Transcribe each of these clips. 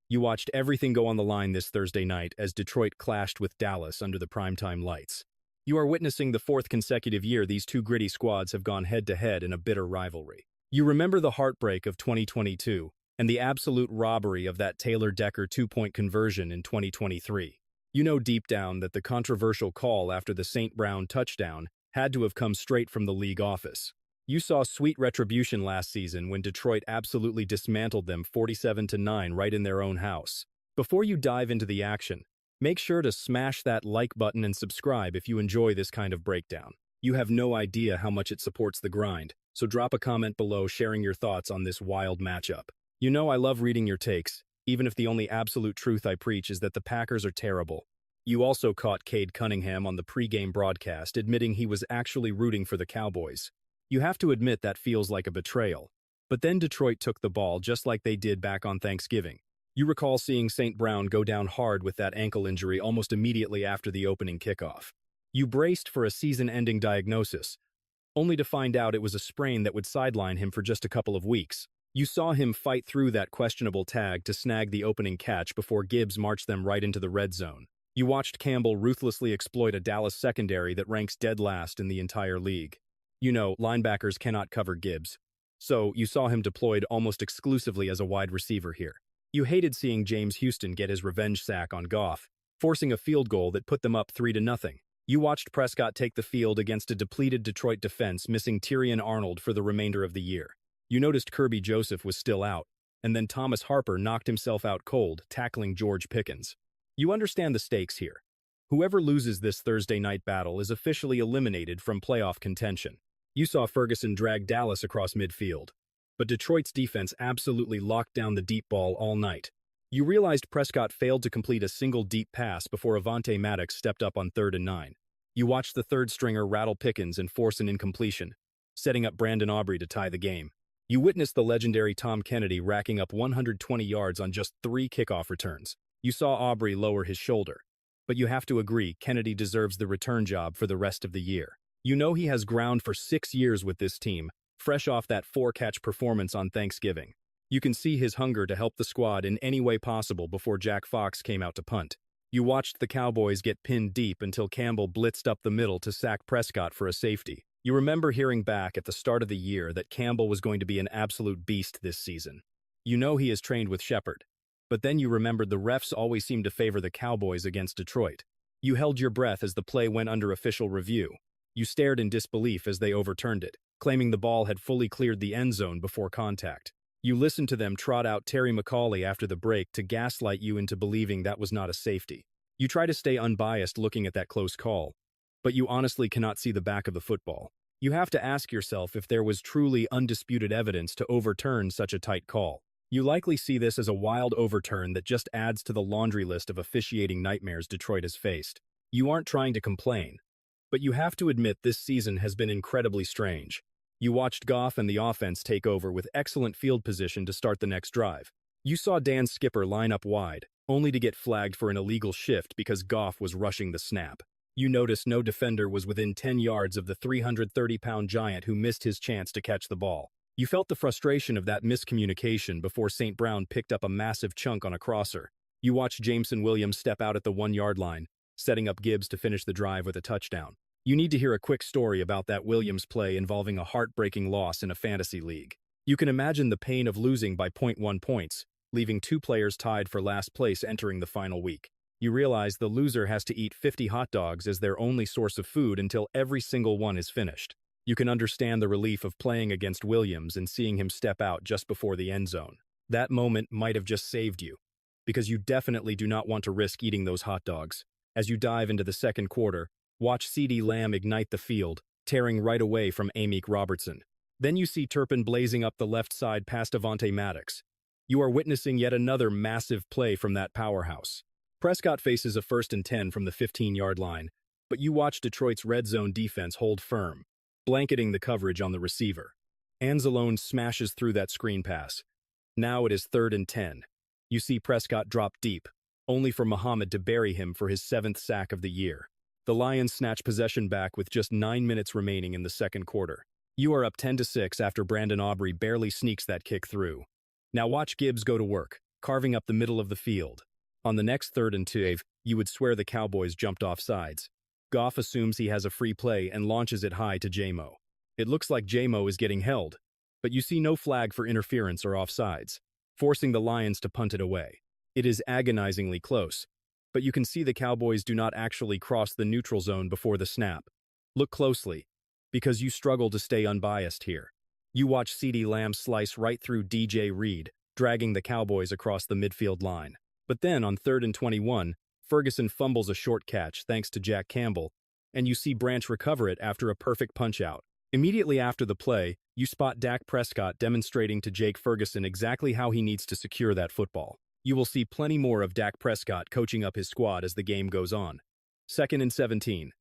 You watched everything go on the line this Thursday night as Detroit clashed with Dallas under the primetime lights. You are witnessing the fourth consecutive year these two gritty squads have gone head-to-head in a bitter rivalry. You remember the heartbreak of 2022 and the absolute robbery of that Taylor Decker two-point conversion in 2023. You know deep down that the controversial call after the St. Brown touchdown had to have come straight from the league office. You saw sweet retribution last season when Detroit absolutely dismantled them 47-9 right in their own house. Before you dive into the action, make sure to smash that like button and subscribe if you enjoy this kind of breakdown. You have no idea how much it supports the grind, so drop a comment below sharing your thoughts on this wild matchup. You know I love reading your takes, even if the only absolute truth I preach is that the Packers are terrible. You also caught Cade Cunningham on the pregame broadcast admitting he was actually rooting for the Cowboys. You have to admit that feels like a betrayal. But then Detroit took the ball just like they did back on Thanksgiving. You recall seeing St. Brown go down hard with that ankle injury almost immediately after the opening kickoff. You braced for a season-ending diagnosis, only to find out it was a sprain that would sideline him for just a couple of weeks. You saw him fight through that questionable tag to snag the opening catch before Gibbs marched them right into the red zone. You watched Campbell ruthlessly exploit a Dallas secondary that ranks dead last in the entire league. You know, linebackers cannot cover Gibbs, so you saw him deployed almost exclusively as a wide receiver here. You hated seeing James Houston get his revenge sack on Goff, forcing a field goal that put them up 3-0. You watched Prescott take the field against a depleted Detroit defense, missing Tyrion Arnold for the remainder of the year. You noticed Kirby Joseph was still out, and then Thomas Harper knocked himself out cold, tackling George Pickens. You understand the stakes here. Whoever loses this Thursday night battle is officially eliminated from playoff contention. You saw Ferguson drag Dallas across midfield, but Detroit's defense absolutely locked down the deep ball all night. You realized Prescott failed to complete a single deep pass before Avonte Maddox stepped up on 3rd and 9. You watched the third stringer rattle Pickens and force an incompletion, setting up Brandon Aubrey to tie the game. You witnessed the legendary Tom Kennedy racking up 120 yards on just 3 kickoff returns. You saw Aubrey lower his shoulder, but you have to agree Kennedy deserves the return job for the rest of the year. You know he has ground for 6 years with this team, fresh off that 4-catch performance on Thanksgiving. You can see his hunger to help the squad in any way possible before Jack Fox came out to punt. You watched the Cowboys get pinned deep until Campbell blitzed up the middle to sack Prescott for a safety. You remember hearing back at the start of the year that Campbell was going to be an absolute beast this season. You know he is trained with Shepard. But then you remembered the refs always seemed to favor the Cowboys against Detroit. You held your breath as the play went under official review. You stared in disbelief as they overturned it, claiming the ball had fully cleared the end zone before contact. You listened to them trot out Terry McAulay after the break to gaslight you into believing that was not a safety. You try to stay unbiased looking at that close call, but you honestly cannot see the back of the football. You have to ask yourself if there was truly undisputed evidence to overturn such a tight call. You likely see this as a wild overturn that just adds to the laundry list of officiating nightmares Detroit has faced. You aren't trying to complain, but you have to admit this season has been incredibly strange. You watched Goff and the offense take over with excellent field position to start the next drive. You saw Dan Skipper line up wide, only to get flagged for an illegal shift because Goff was rushing the snap. You noticed no defender was within 10 yards of the 330-pound giant who missed his chance to catch the ball. You felt the frustration of that miscommunication before St. Brown picked up a massive chunk on a crosser. You watched Jameson Williams step out at the 1-yard line, setting up Gibbs to finish the drive with a touchdown. You need to hear a quick story about that Williams play involving a heartbreaking loss in a fantasy league. You can imagine the pain of losing by 0.1 points, leaving 2 players tied for last place entering the final week. You realize the loser has to eat 50 hot dogs as their only source of food until every single one is finished. You can understand the relief of playing against Williams and seeing him step out just before the end zone. That moment might have just saved you, because you definitely do not want to risk eating those hot dogs. As you dive into the second quarter, watch CeeDee Lamb ignite the field, tearing right away from Amik Robertson. Then you see Turpin blazing up the left side past Avonte Maddox. You are witnessing yet another massive play from that powerhouse. Prescott faces a 1st and 10 from the 15-yard line, but you watch Detroit's red zone defense hold firm, blanketing the coverage on the receiver. Anzalone smashes through that screen pass. Now it is 3rd and 10. You see Prescott drop deep, only for Muhammad to bury him for his 7th sack of the year. The Lions snatch possession back with just 9 minutes remaining in the second quarter. You are up 10-6 after Brandon Aubrey barely sneaks that kick through. Now watch Gibbs go to work, carving up the middle of the field. On the next 3rd and 2, you would swear the Cowboys jumped off sides. Goff assumes he has a free play and launches it high to Jahmyr. It looks like Jahmyr is getting held, but you see no flag for interference or offsides, forcing the Lions to punt it away. It is agonizingly close, but you can see the Cowboys do not actually cross the neutral zone before the snap. Look closely, because you struggle to stay unbiased here. You watch CeeDee Lamb slice right through DJ Reed, dragging the Cowboys across the midfield line. But then, on 3rd and 21, Ferguson fumbles a short catch thanks to Jack Campbell, and you see Branch recover it after a perfect punch-out. Immediately after the play, you spot Dak Prescott demonstrating to Jake Ferguson exactly how he needs to secure that football. You will see plenty more of Dak Prescott coaching up his squad as the game goes on. 2nd and 17.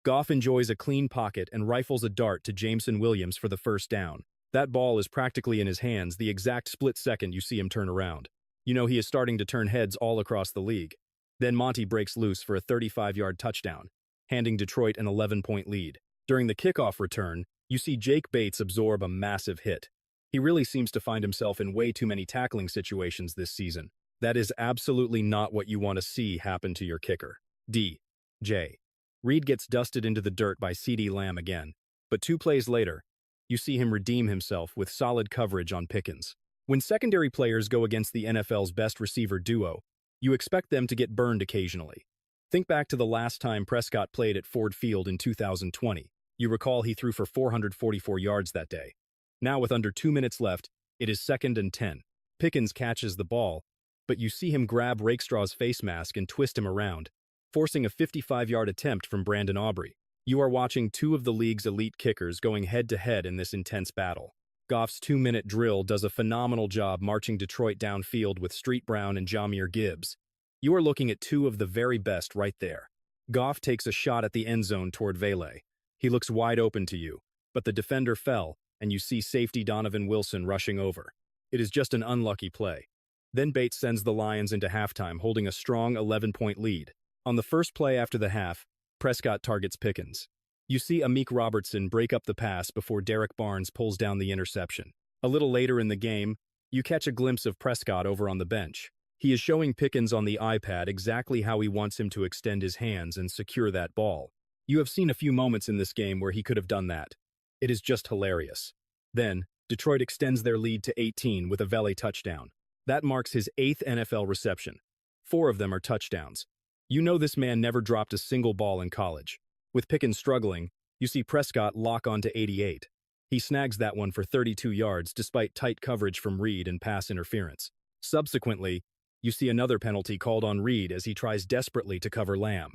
Goff enjoys a clean pocket and rifles a dart to Jameson Williams for the first down. That ball is practically in his hands the exact split second you see him turn around. You know he is starting to turn heads all across the league. Then Monty breaks loose for a 35-yard touchdown, handing Detroit an 11-point lead. During the kickoff return, you see Jake Bates absorb a massive hit. He really seems to find himself in way too many tackling situations this season. That is absolutely not what you want to see happen to your kicker. D.J. Reed gets dusted into the dirt by CeeDee Lamb again, but 2 plays later, you see him redeem himself with solid coverage on Pickens. When secondary players go against the NFL's best receiver duo, you expect them to get burned occasionally. Think back to the last time Prescott played at Ford Field in 2020. You recall he threw for 444 yards that day. Now with under 2 minutes left, it is 2nd and 10. Pickens catches the ball, but you see him grab Rakestraw's face mask and twist him around, forcing a 55-yard attempt from Brandon Aubrey. You are watching 2 of the league's elite kickers going head-to-head in this intense battle. Goff's 2-minute drill does a phenomenal job marching Detroit downfield with Street Brown and Jahmyr Gibbs. You are looking at 2 of the very best right there. Goff takes a shot at the end zone toward Vele. He looks wide open to you, but the defender fell, and you see safety Donovan Wilson rushing over. It is just an unlucky play. Then Bates sends the Lions into halftime, holding a strong 11-point lead. On the first play after the half, Prescott targets Pickens. You see Amik Robertson break up the pass before Derek Barnes pulls down the interception. A little later in the game, you catch a glimpse of Prescott over on the bench. He is showing Pickens on the iPad exactly how he wants him to extend his hands and secure that ball. You have seen a few moments in this game where he could have done that. It is just hilarious. Then, Detroit extends their lead to 18 with a Vele touchdown. That marks his 8th NFL reception. 4 of them are touchdowns. You know this man never dropped a single ball in college. With Pickens struggling, you see Prescott lock onto 88. He snags that one for 32 yards despite tight coverage from Reed and pass interference. Subsequently, you see another penalty called on Reed as he tries desperately to cover Lamb.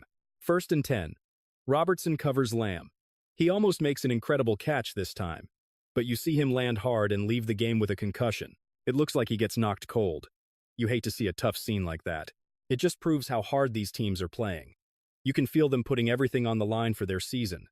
1st and 10. Robertson covers Lamb. He almost makes an incredible catch this time, but you see him land hard and leave the game with a concussion. It looks like he gets knocked cold. You hate to see a tough scene like that. It just proves how hard these teams are playing. You can feel them putting everything on the line for their season.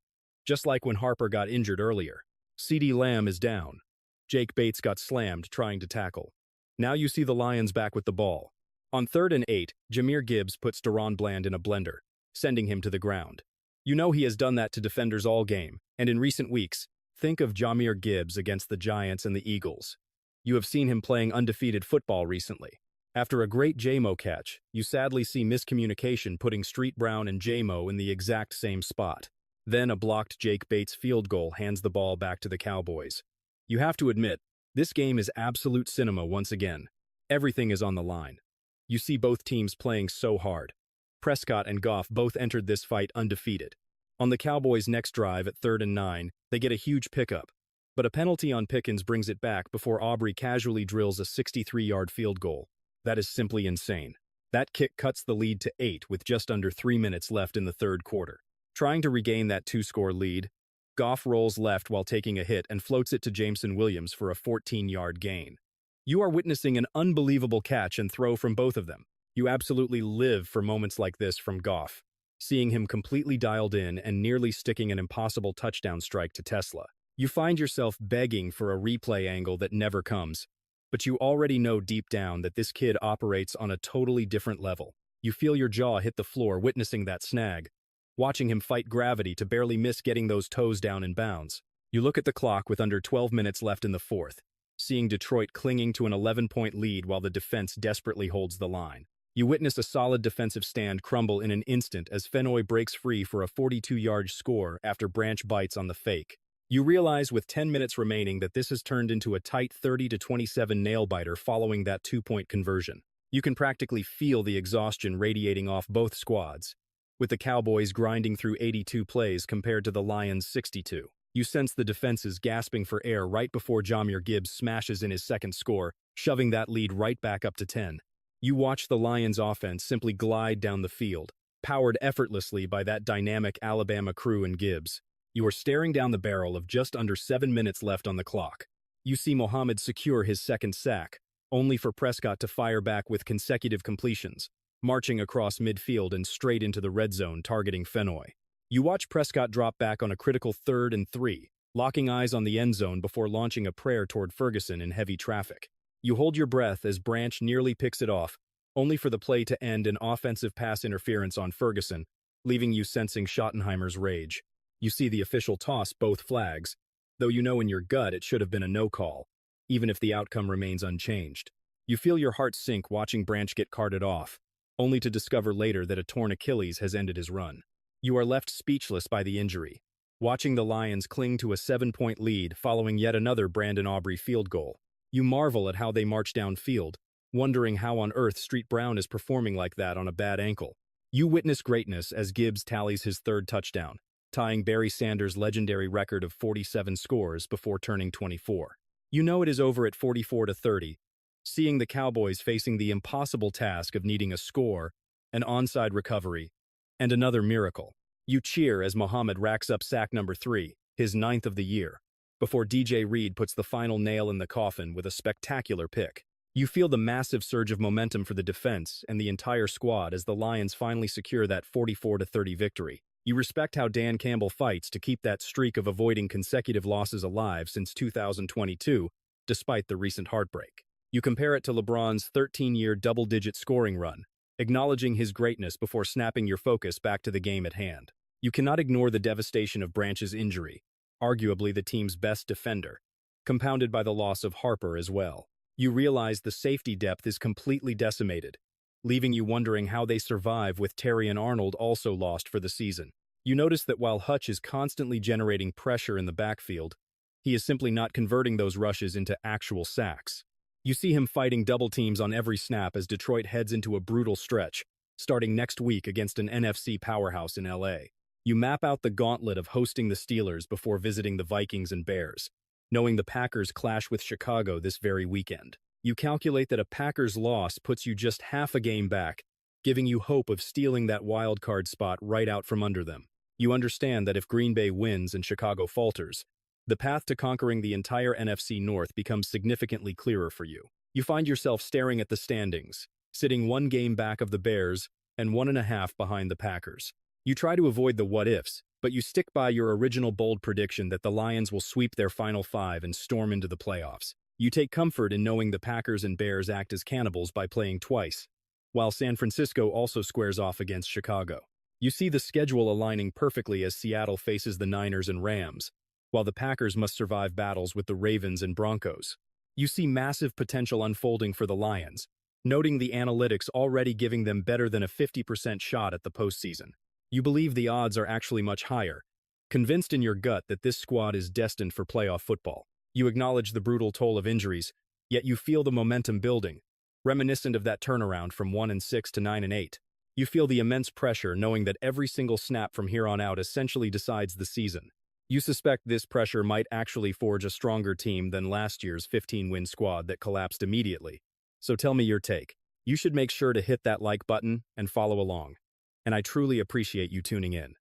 Just like when Harper got injured earlier. CeeDee Lamb is down. Jake Bates got slammed trying to tackle. Now you see the Lions back with the ball. On 3rd and 8, Jahmyr Gibbs puts Deron Bland in a blender, sending him to the ground. You know he has done that to defenders all game, and in recent weeks, think of Jahmyr Gibbs against the Giants and the Eagles. You have seen him playing undefeated football recently. After a great Jahmyr catch, you sadly see miscommunication putting Street Brown and Jahmyr in the exact same spot. Then a blocked Jake Bates field goal hands the ball back to the Cowboys. You have to admit, this game is absolute cinema once again. Everything is on the line. You see both teams playing so hard. Prescott and Goff both entered this fight undefeated. On the Cowboys' next drive at 3rd and 9, they get a huge pickup. But a penalty on Pickens brings it back before Aubrey casually drills a 63-yard field goal. That is simply insane. That kick cuts the lead to 8 with just under 3 minutes left in the 3rd quarter. Trying to regain that 2-score lead, Goff rolls left while taking a hit and floats it to Jameson Williams for a 14-yard gain. You are witnessing an unbelievable catch and throw from both of them. You absolutely live for moments like this from Goff, seeing him completely dialed in and nearly sticking an impossible touchdown strike to Tesla. You find yourself begging for a replay angle that never comes, but you already know deep down that this kid operates on a totally different level. You feel your jaw hit the floor witnessing that snag, watching him fight gravity to barely miss getting those toes down in bounds. You look at the clock with under 12 minutes left in the 4th. seeing Detroit clinging to an 11-point lead while the defense desperately holds the line. You witness a solid defensive stand crumble in an instant as Fennoy breaks free for a 42-yard score after Branch bites on the fake. You realize with 10 minutes remaining that this has turned into a tight 30-27 nail-biter following that two-point conversion. You can practically feel the exhaustion radiating off both squads, with the Cowboys grinding through 82 plays compared to the Lions' 62. You sense the defenses gasping for air right before Jahmyr Gibbs smashes in his second score, shoving that lead right back up to 10. You watch the Lions' offense simply glide down the field, powered effortlessly by that dynamic Alabama crew and Gibbs. You are staring down the barrel of just under 7 minutes left on the clock. You see Mohammed secure his second sack, only for Prescott to fire back with consecutive completions, marching across midfield and straight into the red zone targeting Fennoy. You watch Prescott drop back on a critical 3rd and 3, locking eyes on the end zone before launching a prayer toward Ferguson in heavy traffic. You hold your breath as Branch nearly picks it off, only for the play to end in offensive pass interference on Ferguson, leaving you sensing Schottenheimer's rage. You see the official toss both flags, though you know in your gut it should have been a no call, even if the outcome remains unchanged. You feel your heart sink watching Branch get carted off, only to discover later that a torn Achilles has ended his run. You are left speechless by the injury, watching the Lions cling to a 7-point lead following yet another Brandon Aubrey field goal. You marvel at how they march downfield, wondering how on earth Street Brown is performing like that on a bad ankle. You witness greatness as Gibbs tallies his 3rd touchdown, tying Barry Sanders' legendary record of 47 scores before turning 24. You know it is over at 44-30, seeing the Cowboys facing the impossible task of needing a score, an onside recovery, and another miracle. You cheer as Mohammed racks up sack number 3, his 9th of the year, before DJ Reed puts the final nail in the coffin with a spectacular pick. You feel the massive surge of momentum for the defense and the entire squad as the Lions finally secure that 44-30 victory. You respect how Dan Campbell fights to keep that streak of avoiding consecutive losses alive since 2022, despite the recent heartbreak. You compare it to LeBron's 13-year double-digit scoring run, acknowledging his greatness before snapping your focus back to the game at hand. You cannot ignore the devastation of Branch's injury, arguably the team's best defender, compounded by the loss of Harper as well. You realize the safety depth is completely decimated, leaving you wondering how they survive with Terry and Arnold also lost for the season. You notice that while Hutch is constantly generating pressure in the backfield, he is simply not converting those rushes into actual sacks. You see him fighting double teams on every snap as Detroit heads into a brutal stretch, starting next week against an NFC powerhouse in LA. You map out the gauntlet of hosting the Steelers before visiting the Vikings and Bears, knowing the Packers clash with Chicago this very weekend. You calculate that a Packers loss puts you just half a game back, giving you hope of stealing that wild card spot right out from under them. You understand that if Green Bay wins and Chicago falters, the path to conquering the entire NFC North becomes significantly clearer for you. You find yourself staring at the standings, sitting 1 game back of the Bears and 1.5 behind the Packers. You try to avoid the what-ifs, but you stick by your original bold prediction that the Lions will sweep their final 5 and storm into the playoffs. You take comfort in knowing the Packers and Bears act as cannibals by playing twice, while San Francisco also squares off against Chicago. You see the schedule aligning perfectly as Seattle faces the Niners and Rams, while the Packers must survive battles with the Ravens and Broncos. You see massive potential unfolding for the Lions, noting the analytics already giving them better than a 50% shot at the postseason. You believe the odds are actually much higher, convinced in your gut that this squad is destined for playoff football. You acknowledge the brutal toll of injuries, yet you feel the momentum building, reminiscent of that turnaround from 1-6 to 9-8. You feel the immense pressure knowing that every single snap from here on out essentially decides the season. You suspect this pressure might actually forge a stronger team than last year's 15-win squad that collapsed immediately. So tell me your take. You should make sure to hit that like button and follow along. And I truly appreciate you tuning in.